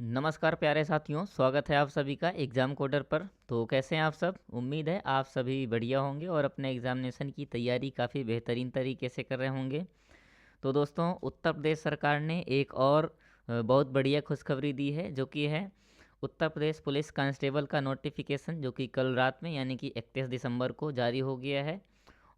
नमस्कार प्यारे साथियों, स्वागत है आप सभी का एग्ज़ाम कोडर पर। तो कैसे हैं आप सब? उम्मीद है आप सभी बढ़िया होंगे और अपने एग्ज़ामिनेशन की तैयारी काफ़ी बेहतरीन तरीके से कर रहे होंगे। तो दोस्तों, उत्तर प्रदेश सरकार ने एक और बहुत बढ़िया खुशखबरी दी है, जो कि है उत्तर प्रदेश पुलिस कांस्टेबल का नोटिफिकेशन, जो कि कल रात में यानी कि 31 दिसंबर को जारी हो गया है।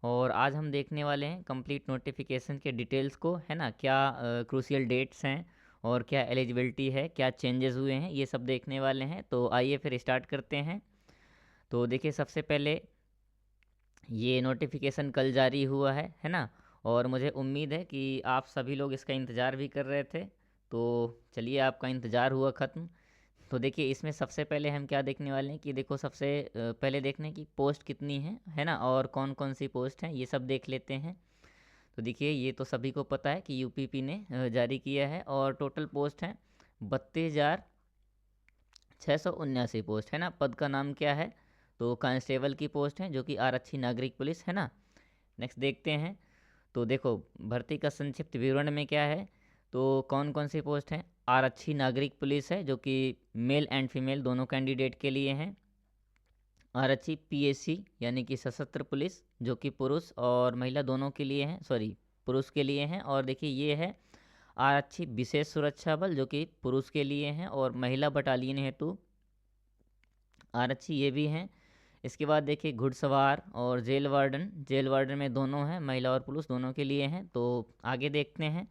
और आज हम देखने वाले हैं कंप्लीट नोटिफिकेशन के डिटेल्स को, है ना। क्या क्रूशियल डेट्स हैं और क्या एलिजिबिलिटी है, क्या चेंजेस हुए हैं, ये सब देखने वाले हैं। तो आइए फिर स्टार्ट करते हैं। तो देखिए, सबसे पहले ये नोटिफिकेशन कल जारी हुआ है ना। और मुझे उम्मीद है कि आप सभी लोग इसका इंतज़ार भी कर रहे थे। तो चलिए, आपका इंतज़ार हुआ ख़त्म। तो देखिए, इसमें सबसे पहले हम क्या देखने वाले हैं कि देखो, सबसे पहले देखने की पोस्ट कितनी है ना, और कौन कौन सी पोस्ट हैं ये सब देख लेते हैं। तो देखिए, ये तो सभी को पता है कि यूपीपी ने जारी किया है और टोटल पोस्ट हैं 32,679 पोस्ट, है ना। पद का नाम क्या है? तो कांस्टेबल की पोस्ट है, जो कि आरक्षी नागरिक पुलिस, है ना। नेक्स्ट देखते हैं। तो देखो, भर्ती का संक्षिप्त विवरण में क्या है, तो कौन कौन सी पोस्ट हैं। आरक्षी नागरिक पुलिस है, जो कि मेल एंड फीमेल दोनों कैंडिडेट के लिए हैं। आरक्षी पीएससी यानी कि सशस्त्र पुलिस, जो कि पुरुष और महिला दोनों के लिए हैं, सॉरी, पुरुष के लिए हैं। और देखिए, ये है आरक्षी विशेष सुरक्षा बल, जो कि पुरुष के लिए हैं, और महिला बटालियन हेतु आरक्षी ये भी हैं। इसके बाद देखिए, घुड़सवार और जेल वार्डन में दोनों हैं, महिला और पुरुष दोनों के लिए हैं। तो आगे देखते हैं।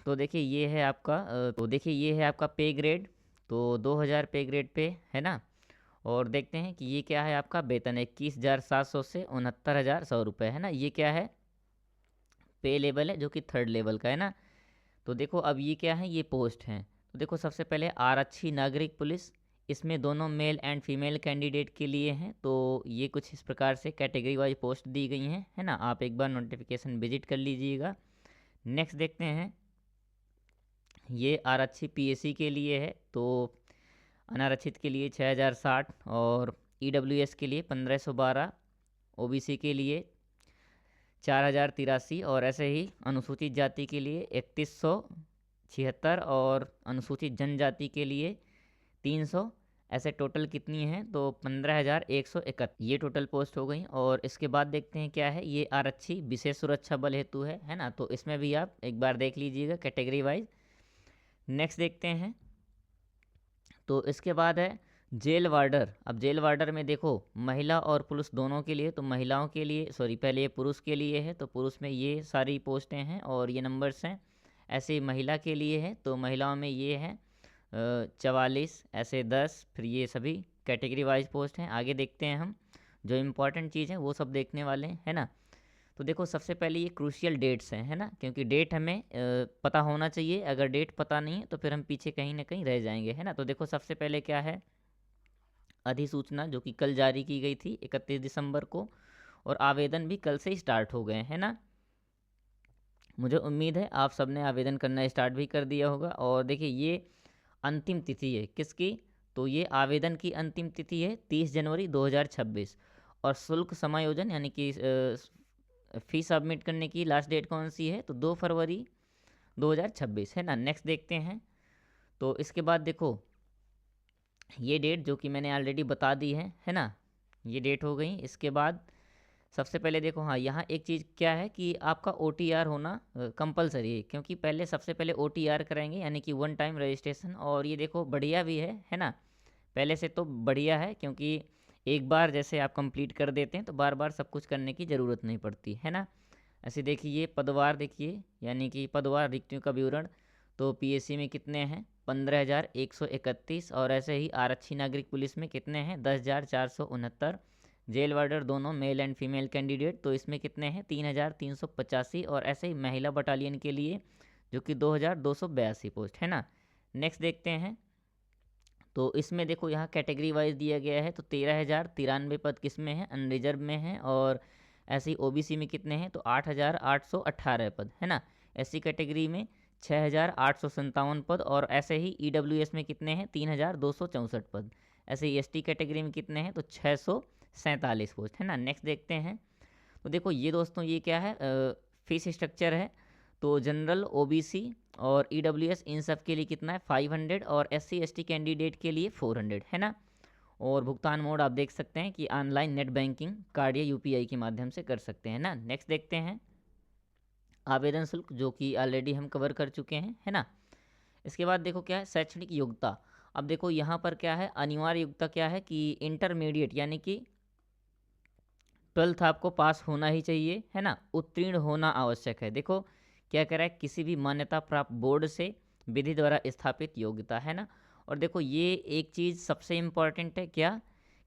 तो देखिए, ये है आपका पे ग्रेड। तो 2000 पे ग्रेड पे, है ना। और देखते हैं कि ये क्या है, आपका वेतन 21,700 से 69,100 रुपये, है ना। ये क्या है, पे लेवल है, जो कि थर्ड लेवल का है ना। तो देखो, अब ये क्या है, ये पोस्ट हैं। तो देखो, सबसे पहले आरक्षी नागरिक पुलिस, इसमें दोनों मेल एंड फीमेल कैंडिडेट के लिए हैं। तो ये कुछ इस प्रकार से कैटेगरी वाइज पोस्ट दी गई हैं, है ना। आप एक बार नोटिफिकेशन विजिट कर लीजिएगा। नेक्स्ट देखते हैं। ये आरक्षी पीएससी के लिए है। तो अनारक्षित के लिए 6,060 और ईडब्ल्यूएस के लिए 1,512, ओबीसी के लिए 4,083 और ऐसे ही अनुसूचित जाति के लिए 3,176 और अनुसूचित जनजाति के लिए 300। ऐसे टोटल कितनी हैं, तो 15,161 ये टोटल पोस्ट हो गई। और इसके बाद देखते हैं क्या है, ये आरक्षी विशेष सुरक्षा बल हेतु है ना। तो इसमें भी आप एक बार देख लीजिएगा कैटेगरी वाइज। नेक्स्ट देखते हैं। तो इसके बाद है जेल वार्डर। अब जेल वार्डर में देखो, महिला और पुरुष दोनों के लिए। तो महिलाओं के लिए, सॉरी, पहले ये पुरुष के लिए है, तो पुरुष में ये सारी पोस्टें हैं और ये नंबर्स हैं। ऐसे ही महिला के लिए है, तो महिलाओं में ये है 44, ऐसे 10, फिर ये सभी कैटेगरी वाइज पोस्ट हैं। आगे देखते हैं हम, जो इम्पोर्टेंट चीज़ है वो सब देखने वाले हैं, है ना। तो देखो, सबसे पहले ये क्रूशियल डेट्स हैं, है ना, क्योंकि डेट हमें पता होना चाहिए। अगर डेट पता नहीं है तो फिर हम पीछे कहीं ना कहीं रह जाएंगे, है ना। तो देखो, सबसे पहले क्या है, अधिसूचना, जो कि कल जारी की गई थी 31 दिसंबर को, और आवेदन भी कल से ही स्टार्ट हो गए, है ना। मुझे उम्मीद है आप सबने आवेदन करना स्टार्ट भी कर दिया होगा। और देखिए, ये अंतिम तिथि है किसकी, तो ये आवेदन की अंतिम तिथि है 30 जनवरी 2026। और शुल्क समायोजन यानी कि फीस सबमिट करने की लास्ट डेट कौन सी है, तो 2 फरवरी 2026, है ना। नेक्स्ट देखते हैं। तो इसके बाद देखो, ये डेट जो कि मैंने ऑलरेडी बता दी है ना, ये डेट हो गई। इसके बाद सबसे पहले देखो, हाँ, यहाँ एक चीज़ क्या है कि आपका OTR होना कंपलसरी है, क्योंकि पहले सबसे पहले OTR कराएंगे, यानी कि वन टाइम रजिस्ट्रेशन। और ये देखो, बढ़िया भी है ना। पहले से तो बढ़िया है, क्योंकि एक बार जैसे आप कंप्लीट कर देते हैं तो बार बार सब कुछ करने की ज़रूरत नहीं पड़ती, है ना। ऐसे देखिए, ये पदवार देखिए, यानी कि पदवार रिक्तियों का विवरण। तो पीएससी में कितने हैं, 15,131। और ऐसे ही आरक्षी नागरिक पुलिस में कितने हैं, 10,469। जेल वार्डर दोनों मेल एंड फीमेल कैंडिडेट, तो इसमें कितने हैं, 3,385। और ऐसे ही महिला बटालियन के लिए, जो कि 2,282 पोस्ट, है ना। नेक्स्ट देखते हैं। तो इसमें देखो, यहाँ कैटेगरी वाइज दिया गया है। तो 13,093 पद किस में है, अनरिजर्व में है। और ऐसे ही ओबीसी में कितने हैं, तो 8,818 पद, है ना। एससी कैटेगरी में 6,857 पद। और ऐसे ही ईडब्ल्यूएस में कितने हैं, 3,264 पद। ऐसे ही एसटी कैटेगरी में कितने हैं, तो 647 पोस्ट, है ना। नेक्स्ट देखते हैं। तो देखो, ये दोस्तों, ये क्या है, फीस स्ट्रक्चर है। तो जनरल, ओबीसी और ईडब्ल्यूएस इन सब के लिए कितना है 500 और एससी एसटी कैंडिडेट के लिए 400 है ना। और भुगतान मोड आप देख सकते हैं कि ऑनलाइन, नेट बैंकिंग, कार्ड या यूपीआई के माध्यम से कर सकते हैं ना। नेक्स्ट देखते हैं आवेदन शुल्क, जो कि ऑलरेडी हम कवर कर चुके हैं, है ना। इसके बाद देखो क्या है शैक्षणिक योग्यता। अब देखो यहाँ पर क्या है, अनिवार्य योग्यता क्या है कि इंटरमीडिएट यानी कि 12th आपको पास होना ही चाहिए, है ना। उत्तीर्ण होना आवश्यक है। देखो क्या कह रहा है, किसी भी मान्यता प्राप्त बोर्ड से विधि द्वारा स्थापित योग्यता, है ना। और देखो ये एक चीज़ सबसे इम्पॉर्टेंट है क्या,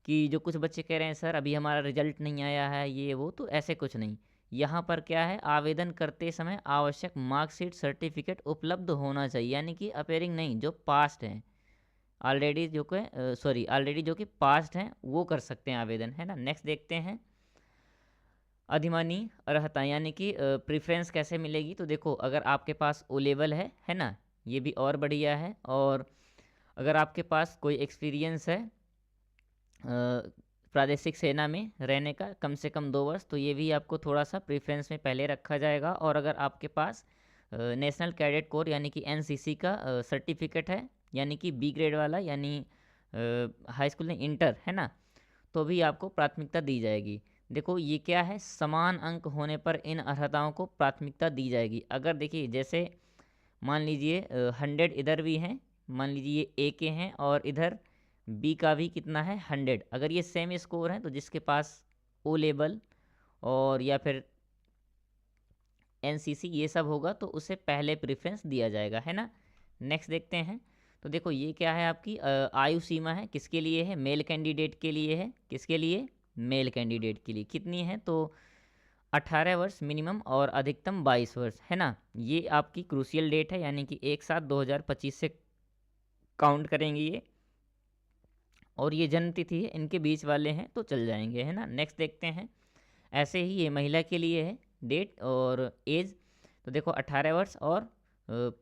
कि जो कुछ बच्चे कह रहे हैं सर अभी हमारा रिजल्ट नहीं आया है ये वो, तो ऐसे कुछ नहीं। यहाँ पर क्या है, आवेदन करते समय आवश्यक मार्कशीट सर्टिफिकेट उपलब्ध होना चाहिए, यानी कि अपेयरिंग नहीं, जो पास्ट हैं ऑलरेडी, ऑलरेडी जो कि पास्ट हैं वो कर सकते हैं आवेदन, है ना। नेक्स्ट देखते हैं अधिमानी अर्हता, यानी कि प्रेफरेंस कैसे मिलेगी। तो देखो अगर आपके पास ओ लेवल है ना, ये भी और बढ़िया है। और अगर आपके पास कोई एक्सपीरियंस है प्रादेशिक सेना में रहने का कम से कम 2 वर्ष, तो ये भी आपको थोड़ा सा प्रेफरेंस में पहले रखा जाएगा। और अगर आपके पास नेशनल कैडेट कोर यानी कि एनसीसी का सर्टिफिकेट है, यानी कि बी ग्रेड वाला, यानी हाई स्कूल में इंटर, है ना, तो भी आपको प्राथमिकता दी जाएगी। देखो ये क्या है, समान अंक होने पर इन अर्हताओं को प्राथमिकता दी जाएगी। अगर देखिए जैसे मान लीजिए 100 इधर भी हैं, मान लीजिए ये ए के हैं और इधर बी का भी कितना है 100, अगर ये सेम स्कोर है तो जिसके पास ओ लेवल और या फिर एनसीसी ये सब होगा तो उसे पहले प्रेफरेंस दिया जाएगा, है ना। नेक्स्ट देखते हैं। तो देखो ये क्या है, आपकी आयु सीमा है, किसके लिए है, मेल कैंडिडेट के लिए है। किसके लिए, मेल कैंडिडेट के लिए कितनी है, तो 18 वर्ष मिनिमम और अधिकतम 22 वर्ष, है ना। ये आपकी क्रूशियल डेट है, यानी कि 1/7/2025 से काउंट करेंगे ये, और ये जन्म तिथि है, इनके बीच वाले हैं तो चल जाएंगे, है ना। नेक्स्ट देखते हैं। ऐसे ही ये महिला के लिए है डेट और एज। तो देखो 18 वर्ष और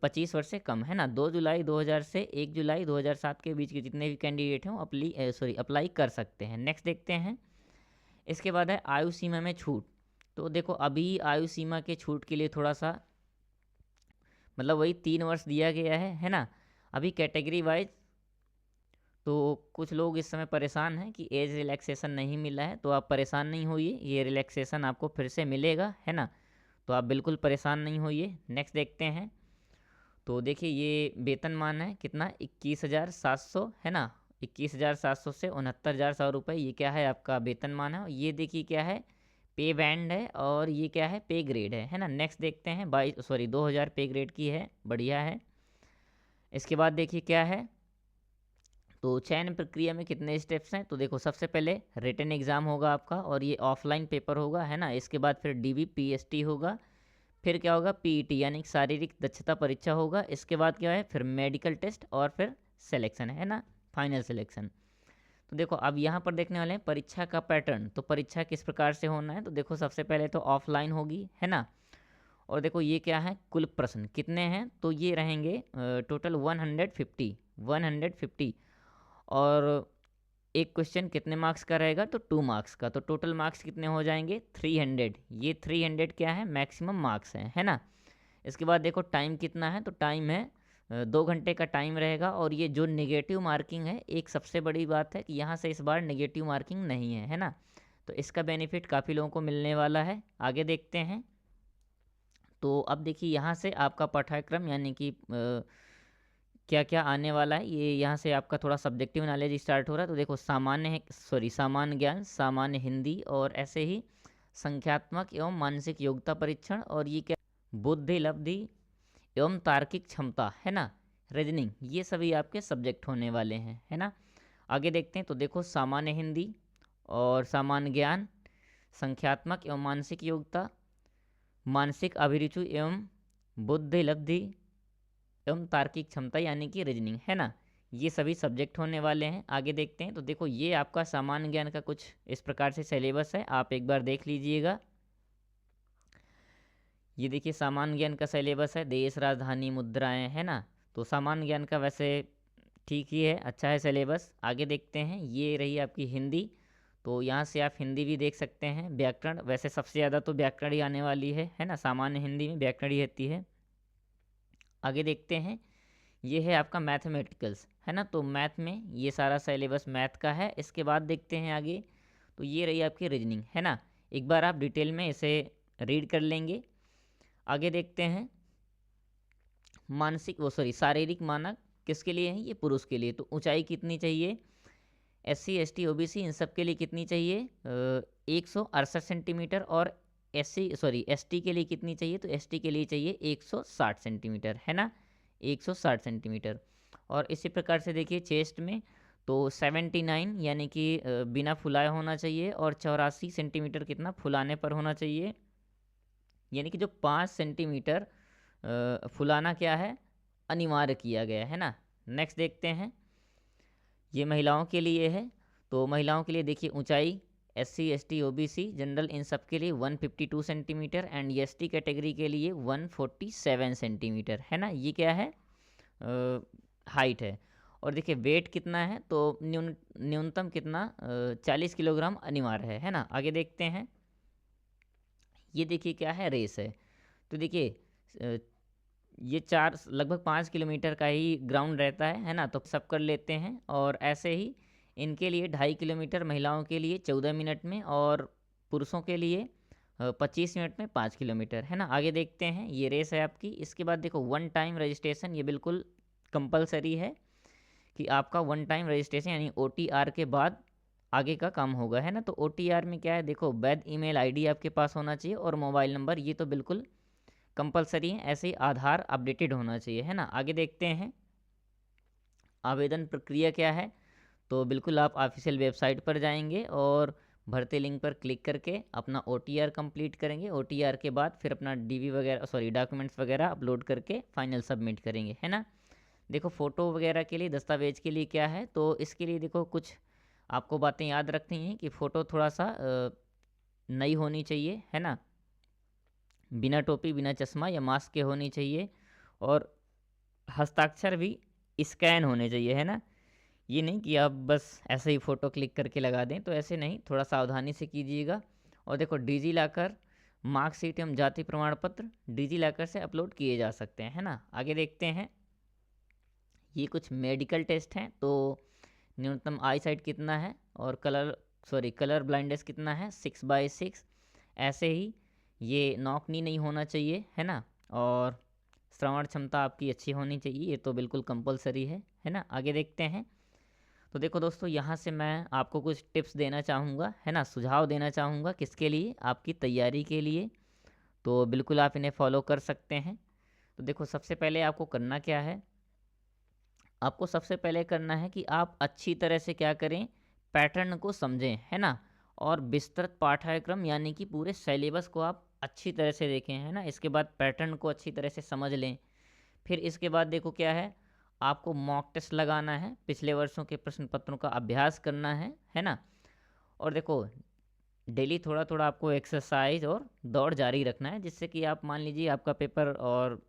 25 वर्ष से कम, है ना। 2 जुलाई 2000 से 1 जुलाई 2007 के बीच के जितने भी कैंडिडेट हैं वो अप्लाई कर सकते हैं। नेक्स्ट देखते हैं। इसके बाद है आयु सीमा में छूट। तो देखो अभी आयु सीमा के छूट के लिए थोड़ा सा मतलब वही 3 वर्ष दिया गया है ना। अभी कैटेगरी वाइज तो कुछ लोग इस समय परेशान हैं कि एज रिलैक्सेशन नहीं मिला है, तो आप परेशान नहीं होइए, ये रिलैक्सेशन आपको फिर से मिलेगा, है ना। तो आप बिल्कुल परेशान नहीं होइए। नेक्स्ट देखते हैं। तो देखिए ये वेतनमान है कितना, 21,700, है ना। 21,700 से 69,100 रुपये, ये क्या है आपका वेतनमान है। और ये देखिए क्या है, पे बैंड है, और ये क्या है, पे ग्रेड है ना। नेक्स्ट देखते हैं 2,000 पे ग्रेड की है, बढ़िया है। इसके बाद देखिए क्या है, तो चयन प्रक्रिया में कितने स्टेप्स हैं। तो देखो सबसे पहले रिटन एग्ज़ाम होगा आपका, और ये ऑफलाइन पेपर होगा, है ना। इसके बाद फिर डीबी पीएसटी होगा, फिर क्या होगा पीईटी यानी शारीरिक दक्षता परीक्षा होगा। इसके बाद क्या है, फिर मेडिकल टेस्ट और फिर सिलेक्शन, है ना, फाइनल सिलेक्शन। तो देखो अब यहाँ पर देखने वाले हैं परीक्षा का पैटर्न। तो परीक्षा किस प्रकार से होना है, तो देखो सबसे पहले तो ऑफलाइन होगी, है ना। और देखो ये क्या है, कुल प्रश्न कितने हैं, तो ये रहेंगे टोटल 150 और एक क्वेश्चन कितने मार्क्स का रहेगा, तो 2 मार्क्स का। तो टोटल मार्क्स कितने हो जाएंगे 300। ये 300 क्या है, मैक्सिमम मार्क्स हैं, है ना। इसके बाद देखो टाइम कितना है, तो टाइम है 2 घंटे का टाइम रहेगा। और ये जो नेगेटिव मार्किंग है, एक सबसे बड़ी बात है कि यहाँ से इस बार नेगेटिव मार्किंग नहीं है ना। तो इसका बेनिफिट काफ़ी लोगों को मिलने वाला है। आगे देखते हैं। तो अब देखिए यहाँ से आपका पाठ्यक्रम यानी कि क्या क्या आने वाला है, ये यहाँ से आपका थोड़ा सब्जेक्टिव नॉलेज स्टार्ट हो रहा है। तो देखो सामान्य ज्ञान, सामान्य हिंदी, और ऐसे ही संख्यात्मक एवं मानसिक योग्यता परीक्षण, और ये क्या बुद्धि लब्धि एवं तार्किक क्षमता, है ना, रीजनिंग, ये सभी आपके सब्जेक्ट होने वाले हैं, है ना। आगे देखते हैं। तो देखो सामान्य हिंदी और सामान्य ज्ञान, संख्यात्मक एवं मानसिक योग्यता, मानसिक अभिरुचि एवं बुद्धि लब्धि एवं तार्किक क्षमता यानी कि रीजनिंग, है ना, ये सभी सब्जेक्ट होने वाले हैं। आगे देखते हैं। तो देखो ये आपका सामान्य ज्ञान का कुछ इस प्रकार से सिलेबस है, आप एक बार देख लीजिएगा। ये देखिए सामान्य ज्ञान का सिलेबस है, देश, राजधानी, मुद्राएं, है ना। तो सामान्य ज्ञान का वैसे ठीक ही है, अच्छा है सिलेबस। आगे देखते हैं। ये रही आपकी हिंदी। तो यहाँ से आप हिंदी भी देख सकते हैं, व्याकरण, वैसे सबसे ज़्यादा तो व्याकरण ही आने वाली है ना, सामान्य हिंदी में व्याकरण ही रहती है। आगे देखते हैं, ये है आपका मैथमेटिकल्स, है ना, तो मैथ में ये सारा सिलेबस मैथ का है। इसके बाद देखते हैं आगे, तो ये रही आपकी रीजनिंग, है ना, एक बार आप डिटेल में इसे रीड कर लेंगे। आगे देखते हैं, शारीरिक मानक किसके लिए है, ये पुरुष के लिए। तो ऊंचाई कितनी चाहिए, SC ST OBC इन सब के लिए कितनी चाहिए, 168 सेंटीमीटर। और ST के लिए कितनी चाहिए, तो ST के लिए चाहिए 160 सेंटीमीटर, है ना, 160 सेंटीमीटर। और इसी प्रकार से देखिए चेस्ट में, तो 79 यानी कि बिना फुलाए होना चाहिए, और 84 सेंटीमीटर कितना फुलाने पर होना चाहिए, यानी कि जो 5 सेंटीमीटर फुलाना क्या है, अनिवार्य किया गया है ना। नेक्स्ट देखते हैं, ये महिलाओं के लिए है। तो महिलाओं के लिए देखिए ऊंचाई, SC ST OBC general in सब के लिए 152 सेंटीमीटर, एंड ST कैटेगरी के लिए 147 सेंटीमीटर, है ना, ये क्या है, हाइट है। और देखिए वेट कितना है, तो न्यूनतम कितना, 40 किलोग्राम अनिवार्य है ना। आगे देखते हैं, ये देखिए क्या है, रेस है। तो देखिए ये लगभग 5 किलोमीटर का ही ग्राउंड रहता है ना, तो सब कर लेते हैं। और ऐसे ही इनके लिए 2.5 किलोमीटर, महिलाओं के लिए 14 मिनट में, और पुरुषों के लिए 25 मिनट में 5 किलोमीटर, है ना। आगे देखते हैं, ये रेस है आपकी। इसके बाद देखो वन टाइम रजिस्ट्रेशन, ये बिल्कुल कंपलसरी है कि आपका वन टाइम रजिस्ट्रेशन यानी OTR के बाद आगे का काम होगा, है ना। तो OTR में क्या है, देखो वैध ईमेल ID आपके पास होना चाहिए, और मोबाइल नंबर, ये तो बिल्कुल कंपलसरी है। ऐसे ही आधार अपडेटेड होना चाहिए, है ना। आगे देखते हैं, आवेदन प्रक्रिया क्या है। तो बिल्कुल आप ऑफिशियल वेबसाइट पर जाएंगे और भर्ती लिंक पर क्लिक करके अपना OTR कंप्लीट करेंगे। OTR के बाद फिर अपना DV वगैरह डॉक्यूमेंट्स वगैरह अपलोड करके फाइनल सबमिट करेंगे, है ना। देखो फ़ोटो वगैरह के लिए, दस्तावेज के लिए क्या है, तो इसके लिए देखो कुछ आपको बातें याद रखनी हैं कि फ़ोटो थोड़ा सा नई होनी चाहिए, है ना, बिना टोपी बिना चश्मा या मास्क के होनी चाहिए, और हस्ताक्षर भी स्कैन होने चाहिए, है ना। ये नहीं कि आप बस ऐसे ही फ़ोटो क्लिक करके लगा दें, तो ऐसे नहीं, थोड़ा सावधानी से कीजिएगा। और देखो डिजी लॉकर मार्कशीट एवं जाति प्रमाण पत्र डिजी लॉकर से अपलोड किए जा सकते हैं, है ना। आगे देखते हैं, ये कुछ मेडिकल टेस्ट हैं। तो न्यूनतम आई साइट कितना है, और कलर ब्लाइंडनेस कितना है, 6/6। ऐसे ही ये नॉकनी नहीं होना चाहिए, है ना। और श्रवण क्षमता आपकी अच्छी होनी चाहिए, ये तो बिल्कुल कंपलसरी है ना। आगे देखते हैं, तो देखो दोस्तों, यहाँ से मैं आपको कुछ टिप्स देना चाहूँगा, है ना, सुझाव देना चाहूँगा, किसके लिए, आपकी तैयारी के लिए। तो बिल्कुल आप इन्हें फॉलो कर सकते हैं। तो देखो सबसे पहले आपको करना क्या है, आपको सबसे पहले करना है कि आप अच्छी तरह से क्या करें, पैटर्न को समझें, है ना। और विस्तृत पाठ्यक्रम यानी कि पूरे सिलेबस को आप अच्छी तरह से देखें, है ना। इसके बाद पैटर्न को अच्छी तरह से समझ लें। फिर इसके बाद देखो क्या है, आपको मॉक टेस्ट लगाना है, पिछले वर्षों के प्रश्न पत्रों का अभ्यास करना है ना। और देखो डेली थोड़ा थोड़ा आपको एक्सरसाइज और दौड़ जारी रखना है, जिससे कि आप मान लीजिए आपका पेपर, और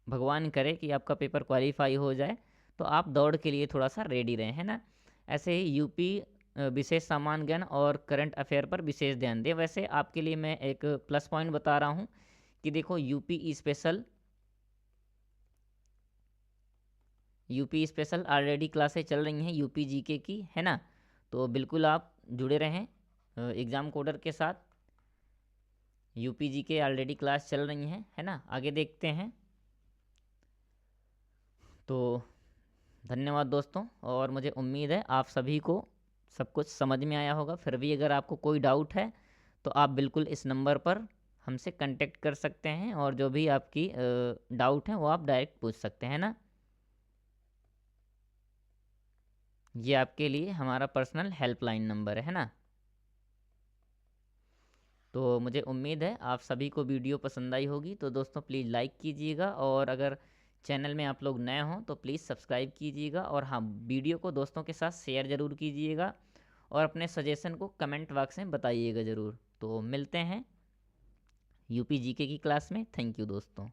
भगवान करे कि आपका पेपर क्वालिफाई हो जाए, तो आप दौड़ के लिए थोड़ा सा रेडी रहें, है ना। ऐसे ही यूपी विशेष सामान्य ज्ञान और करंट अफेयर पर विशेष ध्यान दें। वैसे आपके लिए मैं एक प्लस पॉइंट बता रहा हूँ कि देखो यूपी स्पेशल ऑलरेडी क्लासेस चल रही हैं यूपी जीके की, है ना। तो बिल्कुल आप जुड़े रहें एग्ज़ाम कोडर के साथ। यूपी जीके ऑलरेडी क्लास चल रही हैं, है ना। आगे देखते हैं, तो धन्यवाद दोस्तों, और मुझे उम्मीद है आप सभी को सब कुछ समझ में आया होगा। फिर भी अगर आपको कोई डाउट है, तो आप बिल्कुल इस नंबर पर हमसे कांटेक्ट कर सकते हैं, और जो भी आपकी डाउट है वो आप डायरेक्ट पूछ सकते हैं ना। ये आपके लिए हमारा पर्सनल हेल्पलाइन नंबर है ना। तो मुझे उम्मीद है आप सभी को वीडियो पसंद आई होगी। तो दोस्तों प्लीज़ लाइक कीजिएगा, और अगर चैनल में आप लोग नए हों तो प्लीज़ सब्सक्राइब कीजिएगा। और हाँ, वीडियो को दोस्तों के साथ शेयर ज़रूर कीजिएगा, और अपने सजेशन को कमेंट बॉक्स में बताइएगा ज़रूर। तो मिलते हैं यूपी जीके की क्लास में। थैंक यू दोस्तों।